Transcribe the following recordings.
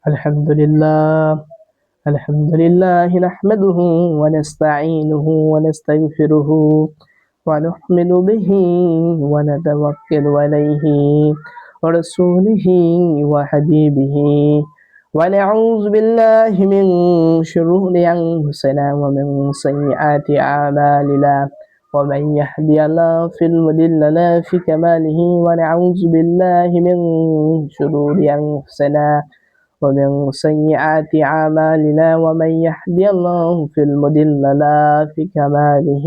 الحمد لله. الحمد لله نحمده ونستعينه ونستغفره ونؤمن به ونتوكل عليه ورسوله وحبيبه ونعوذ بالله من شرور أنفسنا ومن سيئات أعمالنا ومن يهدي الله فلا مضل له في كماله ونعوذ بالله من شرور أنفسنا ومن سيئات أعمالنا ومن يهدي الله فلا مضل له في كماله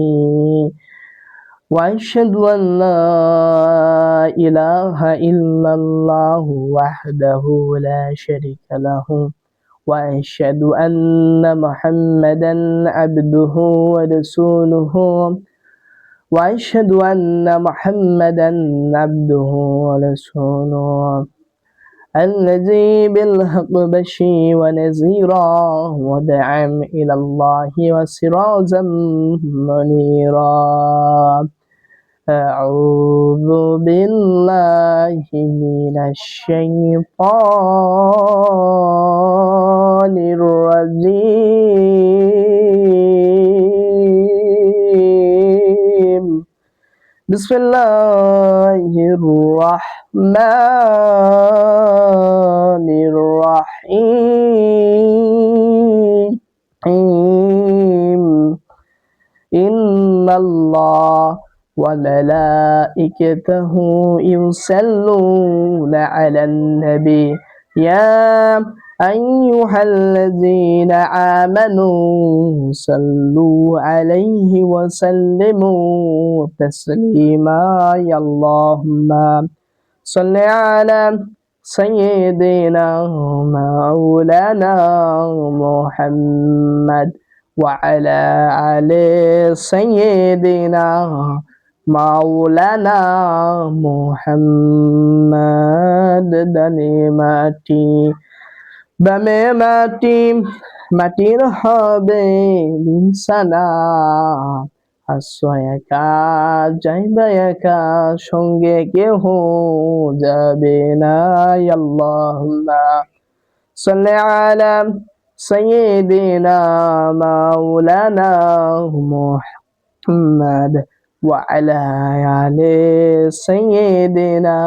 وأشهد أن لا إله إلا الله وحده لا شريك له وأشهد أن محمدا عبده ورسوله وأشهد أن محمدا عبده ورسوله الذي بالحق بشير ونذيرا ودعا إلى الله وسراجا منيرا أعوذ بالله من الشيطان الرجيم بسم الله الرحمن الرحيم إن الله وملائكته يصلون على النبي يا أيها الذين آمنوا صلوا عليه وسلموا تسليما يا اللهم صل على سيدنا مولانا محمد وعلى آل سيدنا مولانا محمد দানে মাটি বামে মাটি মাটির হবে বিছানা আসো একা যাইবা একা সঙ্গে কেহ যাবে না আল্লাহুম্মা সাল্লি আলা سيدنا مولانا محمد وعلى آل سيدنا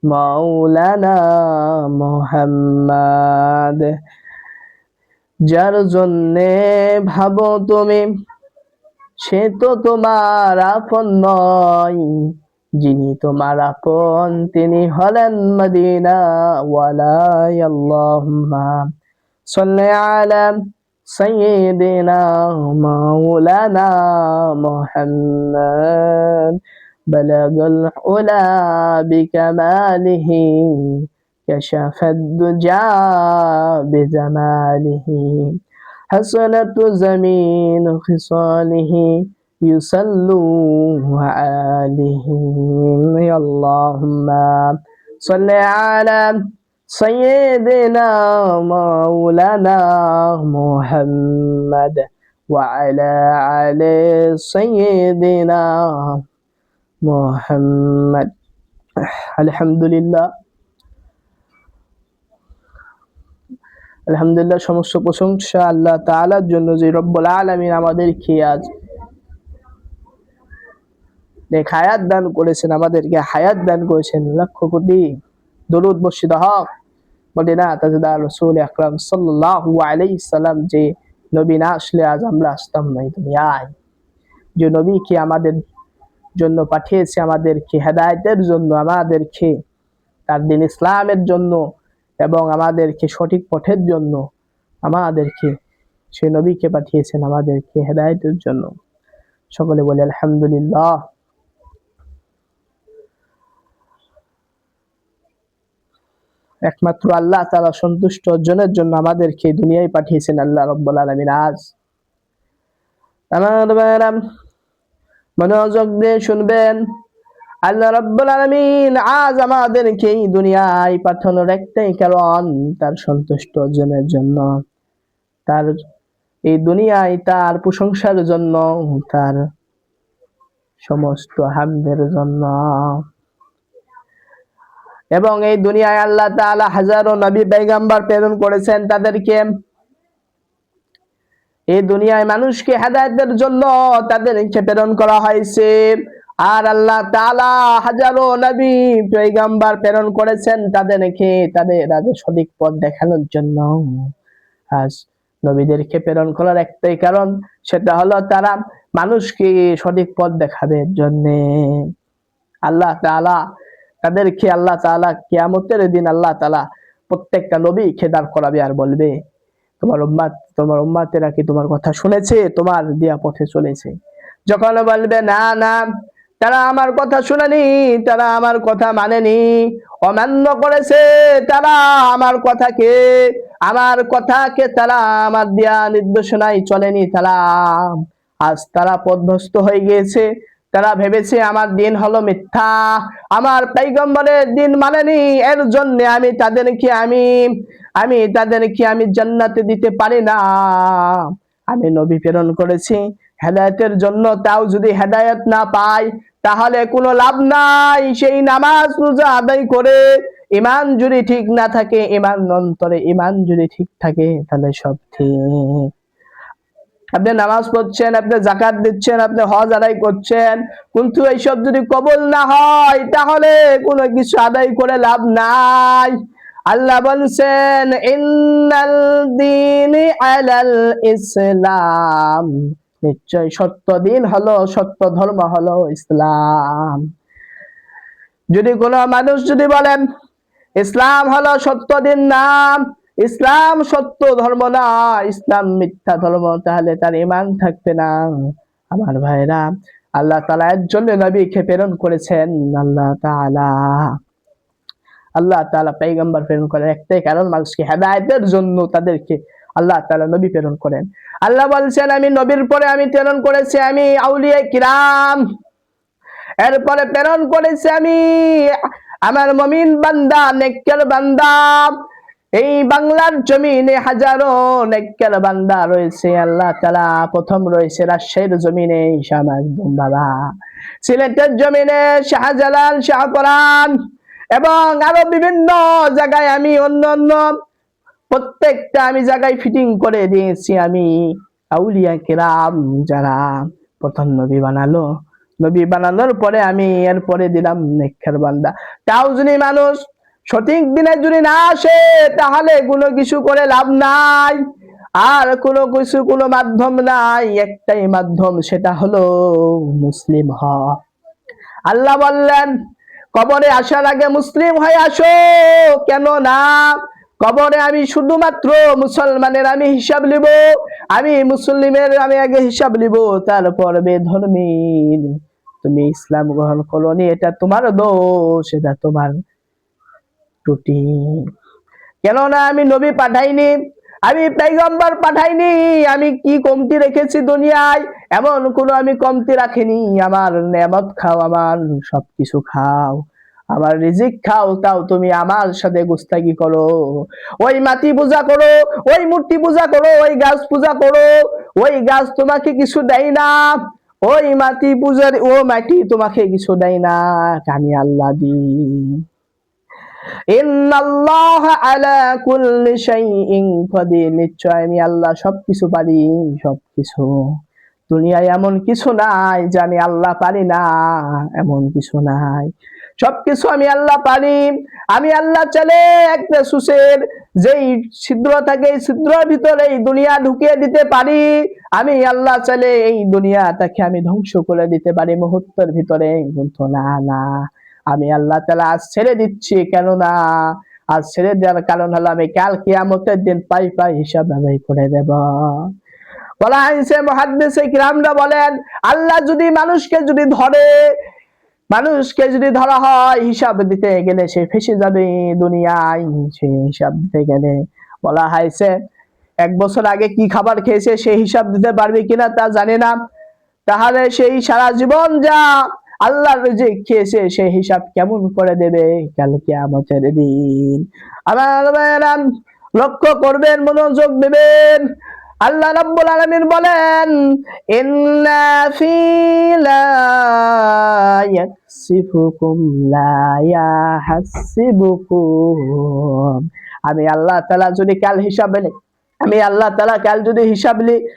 مولانا محمد যার জন্যে ভাবো তুমি সে তো তোমার আপন নয় যিনি তোমার আপন তিনি হলেন মদিনা ওয়ালা আল্লাহুম্মা صل على سيدنا مولانا محمد بلغ العلا بكماله كشف الدجى بجماله حسنت زمين خصاله يصلوا عليه اللهم صل على سيدنا مولانا محمد وعلى آل سيدنا محمد আলহামদুলিল্লাহ আলহামদুলিল্লাহ সমস্ত প্রশংসা আল্লাহ তাআলার জন্য যে রব্বুল আলামিন আমাদেরকে আজ হায়াত দান করেছেন আমাদেরকে হায়াত দান করেছেন লক্ষ কোটি দরুদ বর্ষিত হোক মদিনা তাজদার রাসূল আকরাম সাল্লাল্লাহু আলাইহি সাল্লাম যে নবী না আসলে আজ আমরা আসতাম না এই দুনিয়ায় যে নবীকে আমাদের জন্য পাঠিয়েছে আমাদেরকে হেদায়েতের জন্য আমাদেরকে তার দ্বীন ইসলামের জন্য এবং আমাদেরকে সঠিক পথের জন্য আমাদেরকে সেই নবীকে পাঠিয়েছেন আমাদেরকে হেদায়েতের জন্য সকলে বলে আলহামদুলিল্লাহ একমাত্র আল্লাহ তাআলা সন্তুষ্ট অর্জনের জন্য আমাদেরকে দুনিয়ায় পাঠিয়েছেন আল্লাহ রাব্বুল আলামিন আজ আমার ভাইরা মনোযোগ দিয়ে শুনবেন আল্লাহ রাব্বুল আলামিন আজ আমাদেরকে এই দুনিয়ায় পাঠানোর একটাই কারণ তার সন্তুষ্ট অর্জনের জন্য তার এই দুনিয়ায় তার প্রশংসার জন্য তার সমস্ত হামদের জন্য এবং এই দুনিয়ায় আল্লাহ তাআলা হাজারো নবী পয়গম্বর প্রেরণ করেছেন তাদেরকে এই দুনিয়ায় মানুষকে হেদায়েতের জন্য তাদেরকে প্রেরণ করা হয়েছে। আর আল্লাহ তাআলা হাজারো নবী পয়গম্বর প্রেরণ করেছেন তাদেরকে তাদের সঠিক পথ দেখানোর জন্য। আজ নবীদেরকে প্রেরণ করার একটাই কারণ, সেটা হলো তারা মানুষকে সঠিক পথ দেখানোর জন্য। আল্লাহ তাআলা তাদেরকে আল্লাহ তাআলা কিয়ামতের দিন আল্লাহ তাআলা প্রত্যেকটা নবীকে দাঁড় করাবে আর বলবে, তোমার উম্মতেরা কি তোমার কথা শুনেছে, তোমার দেয়া পথে চলেছে? যখন বলবে না না, তারা আমার কথা শুনেনি, তারা আমার কথা মানেনি, অমান্য করেছে, তারা আমার কথাকে তারা আমার দেয়া নির্দেশনায় চলেনি, তারা আজ তারা পথভ্রষ্ট হয়ে গিয়েছে। তারা ভেবেছে আমার দিন হলো মিথ্যা, আমার পয়গম্বরের দিন মানেনি, এর জন্য আমি তাদেরকে জান্নাতে দিতে পারি না। আমি নবী প্রেরণ করেছি হেদায়েতের জন্য, তাও যদি হেদায়েত না পাই তাহলে কোনো লাভ নাই। সেই নামাজ রোজা আদায় করে ঈমান যদি ঠিক না থাকে, ঈমান যদি ঠিক থাকে তাহলে সব ঠিক। আপনি নামাজ পড়ছেন, আপনি যাকাত দিচ্ছেন, আপনি হজ আদায় করছেন, কিন্তু এইসব যদি কবুল না হয় তাহলে কোনো কিছু আদায় করে লাভ নাই। আল্লাহ বলছেন ইন্নাল দীনি আলাল ইসলাম, নিশ্চয় সত্য ধর্ম হলো ইসলাম। যদি কোনো মানুষ যদি বলেন ইসলাম হলো সত্য দিন নাম, ইসলাম সত্য ধর্ম না, ইসলাম মিথ্যা ধর্ম, তাহলে তার ঈমান থাকবে না। আমার ভাইরা, আল্লাহ তাআলা এর জন্য নবীকে প্রেরণ করেছেন। আল্লাহ তাআলা পয়গম্বর প্রেরণ করেন একটাই কারণ, মানুষকে হেদায়েতের জন্য তাদেরকে আল্লাহ তাআলা নবী প্রেরণ করেন। আল্লাহ বলছেন আমি নবীর পরে আমি প্রেরণ করেছি আমি আউলিয়া কিরাম, এরপরে প্রেরণ করেছি আমি আমার মুমিন বান্দা, নেককার বান্দা। এই বাংলার জমিনে হাজারো নেককার বান্দা রয়েছে। আল্লাহ তাআলা প্রথম রয়েছে রাজশাহীর জমিনে শাহ মাকদুম বাবা, সিলেটের জমিনে শাহজালাল, শাহপরান, এবং আরো বিভিন্ন জায়গায় আমি অন্য প্রত্যেকটা জায়গায় ফিটিং করে দিয়েছি আমি আউলিয়া কিরাম, যারা প্রথম নবী বানানোর পরে আমি এরপরে দিলাম নেককার বান্দা। তাও যদি মানুষ সঠিক দিনে যদি না আসে তাহলে কোনো কিছু করে লাভ নাই, আর কোনো মাধ্যম নাই, একটাই মাধ্যম, সেটা হলো মুসলিম হওয়া। আল্লাহ বললেন কবরে আসার আগে মুসলিম হয়ে আসো, কেন না কবরে আমি শুধুমাত্র মুসলমানের আমি হিসাব নিব, আমি মুসলিমের আমি আগে হিসাব নিব, তারপর বেধর্মীর। তুমি ইসলাম গ্রহণ করোনি, এটা তোমার দোষ, এটা তোমার ত্রুটি। কেননা আমি নবী পাঠাইনি, আমি পয়গম্বর পাঠাইনি, আমি কি কমতি রেখেছি দুনিয়ায়? এমন কোনো আমি কমতি রাখিনি। আমার নেয়ামত খাও, আমার সবকিছু খাও, আমার রিজিক খাও, তাও তুমি আমার সাথে গুস্তাগি করো, ওই মাটি পূজা করো, ওই মূর্তি পূজা করো, ওই গাছ পূজা করো, ওই গাছ তোমাকে কিছু দেয় না, ওই মাটি পূজার ও মাটি তোমাকে কিছু দেয় না, আমি আল্লাহ দিই। ইন্নাল্লাহা আলা কুল্লি শাইইন কাদির, নিশ্চয় আমি আল্লাহ সবকিছু পারি, সবকিছু। দুনিয়ায় এমন কিছু নাই যে আমি আল্লাহ পারি না, এমন কিছু নাই, সবকিছু আমি আল্লাহ পারি। আমি আল্লাহ চাইলে একটা সুসের যেই ছিদ্র থাকে এই ছিদ্রের ভিতরে এই দুনিয়া ঢুকিয়ে দিতে পারি। আমি আল্লাহ চাইলে এই দুনিয়াটাকে আমি ধ্বংস করে দিতে পারি মুহূর্তের ভিতরে, কিন্তু না, আমি আল্লাহ তাআলা আজ ছেড়ে দিচ্ছি। কেননা আজ ছেড়ে দেওয়ার কারণ হলো আমি কাল কিয়ামতের দিন পাই হিসাব আদায় করে দেব। বলা হয়েছে, মুহাদ্দিসে কিরামরা বলেন আল্লাহ যদি মানুষকে যদি ধরা হয় হিসাব দিতে গেলে সে ফেঁসে যাবে দুনিয়ায়। সে হিসাব দিতে গেলে বলা হয়েছে 1 বছর আগে কি খাবার খেয়েছে সে হিসাব দিতে পারবে কিনা তা জানে না, তাহলে সেই সারা জীবন যা আল্লাহর রিজিক খেয়েছে সে হিসাব কেমন করে দেবে কাল কিয়ামতের দিন। আমার ভাইরা লক্ষ্য করবেন, মনোযোগ দেবেন। আল্লাহ রাব্বুল আলামিন বলেন, ইন্না ফি লা ইয়াকসিফুকুম লা ইয়াহাসিবুকুম। আমি আল্লাহ তাআলা যদি কাল হিসাব নিই, আমি আল্লাহ তাআলা কাল যদি হিসাব নিই,